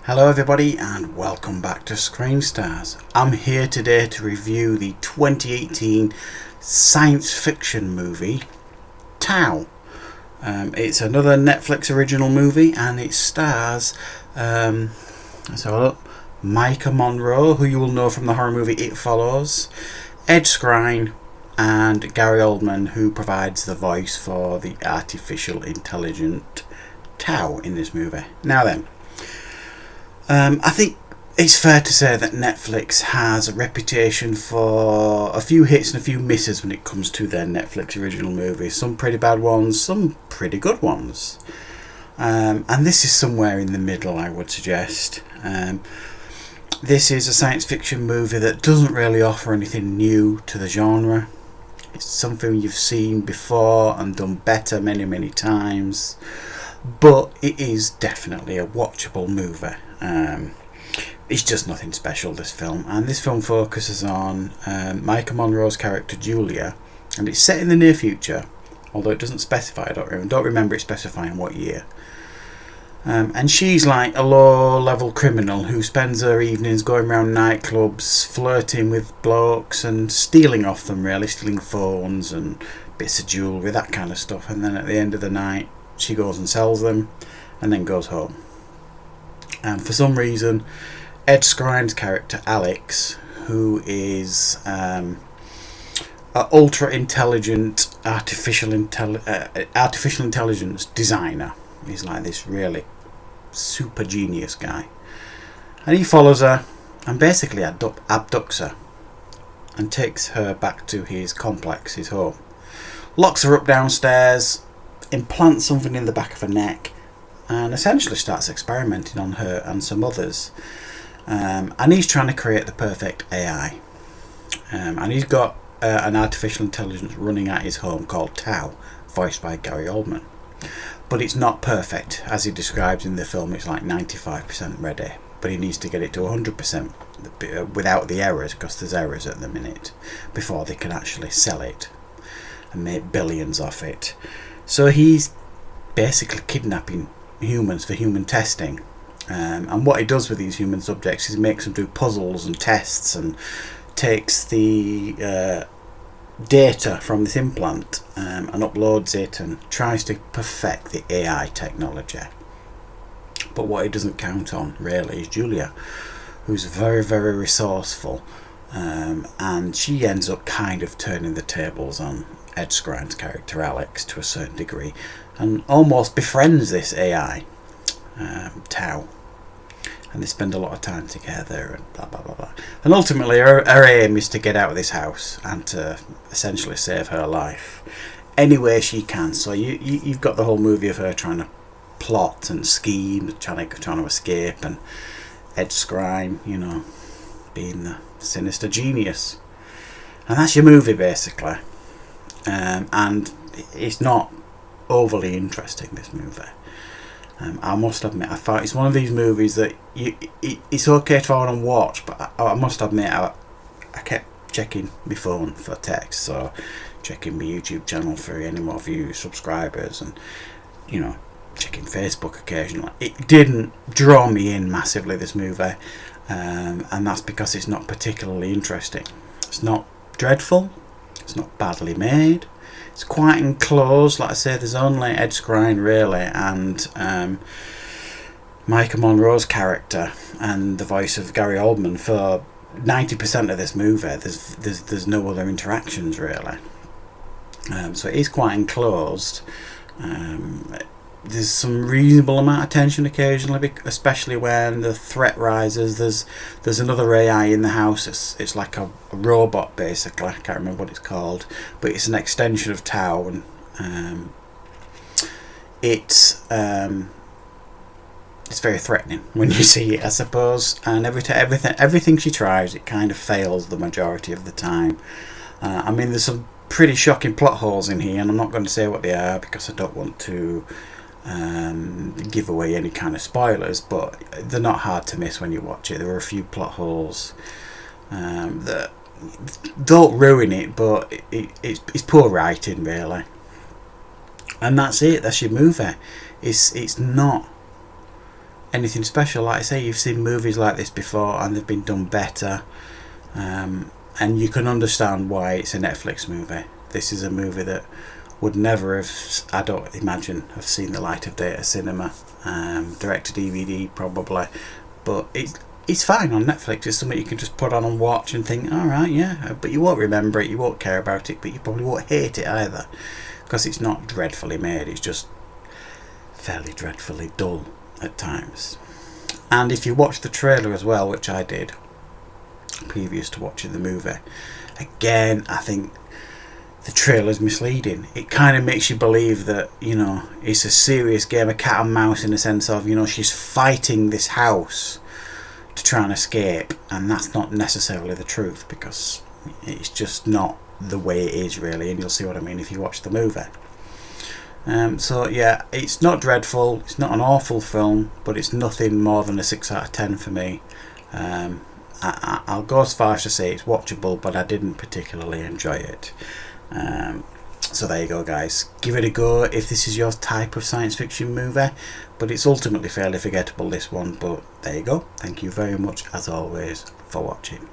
Hello everybody and welcome back to Screen Stars. I'm here today to review the 2018 science fiction movie Tau. It's another Netflix original movie and it stars let's have a look, Maika Monroe, who you will know from the horror movie It Follows, Ed Skrein and Gary Oldman, who provides the voice for the artificial intelligent Tau in this movie. Now then, I think it's fair to say that Netflix has a reputation for a few hits and a few misses when it comes to their Netflix original movies. Some pretty bad ones, some pretty good ones. And this is somewhere in the middle, I would suggest. This is a science fiction movie that doesn't really offer anything new to the genre. It's something you've seen before and done better many times. But it is definitely a watchable movie. It's just nothing special, this film, and this film focuses on Maika Monroe's character Julia, and it's set in the near future, although it doesn't specify. I don't remember it specifying what year. And she's like a low-level criminal who spends her evenings going around nightclubs, flirting with blokes and stealing off them, really, stealing phones and bits of jewellery, that kind of stuff, and then at the end of the night she goes and sells them and then goes home. And for some reason, Ed Skrein's character Alex, who is an ultra intelligent artificial intelligence designer, he's like this really super genius guy, and he follows her and basically abducts her and takes her back to his complex, his home, locks her up downstairs, implants something in the back of her neck, and essentially starts experimenting on her and some others. And he's trying to create the perfect AI. And he's got an artificial intelligence running at his home called Tau, voiced by Gary Oldman. But it's not perfect. As he describes in the film, it's like 95% ready. But he needs to get it to 100% without the errors, because there's errors at the minute, before they can actually sell it and make billions off it. So he's basically kidnapping humans for human testing, and what he does with these human subjects is makes them do puzzles and tests and takes the data from this implant and uploads it and tries to perfect the AI technology. But what he doesn't count on really is Julia, who's very resourceful, and she ends up kind of turning the tables on Ed Skrein's character Alex to a certain degree, and almost befriends this AI, Tau, and they spend a lot of time together and blah blah blah blah. And ultimately her aim is to get out of this house and to essentially save her life any way she can. So you've got the whole movie of her trying to plot and scheme, trying to escape, and Ed Skrein, being the sinister genius, and that's your movie basically. And it's not overly interesting, this movie. I must admit, I thought it's one of these movies that it's okay to fall and watch, but I must admit I kept checking my phone for text, so checking my YouTube channel for any more views, subscribers, and checking Facebook occasionally. It didn't draw me in massively, this movie, and that's because it's not particularly interesting. It's not dreadful, it's not badly made, it's quite enclosed. Like I say, there's only Ed Skrein really and Maika Monroe's character and the voice of Gary Oldman for 90% of this movie. There's no other interactions really, so it is quite enclosed. There's some reasonable amount of tension occasionally, especially when the threat rises. There's another AI in the house. It's like a robot basically. I can't remember what it's called, but it's an extension of Tau, and it's very threatening when you see it, I suppose. And everything she tries, it kind of fails the majority of the time. There's some pretty shocking plot holes in here, and I'm not going to say what they are because I don't want to give away any kind of spoilers, but they're not hard to miss when you watch it. There are a few plot holes that don't ruin it, but it's poor writing really. And that's it, that's your movie. It's not anything special. Like I say, you've seen movies like this before and they've been done better, and you can understand why it's a Netflix movie. This is a movie that would never have, I don't imagine, have seen the light of day at a cinema, direct to DVD probably, but it's fine on Netflix. It's something you can just put on and watch and think, alright, yeah, but you won't remember it, you won't care about it, but you probably won't hate it either, because it's not dreadfully made, it's just fairly dreadfully dull at times. And if you watch the trailer as well, which I did previous to watching the movie, again, I think the trailer's misleading. It kind of makes you believe that, you know, it's a serious game of cat and mouse, in the sense of, you know, she's fighting this house to try and escape, and that's not necessarily the truth, because it's just not the way it is really, and you'll see what I mean if you watch the movie. So yeah, it's not dreadful, it's not an awful film, but it's nothing more than a 6 out of 10 for me. I'll go as far as to say it's watchable, but I didn't particularly enjoy it. So there you go, guys, give it a go if this is your type of science fiction movie, but it's ultimately fairly forgettable, this one. But there you go, thank you very much as always for watching.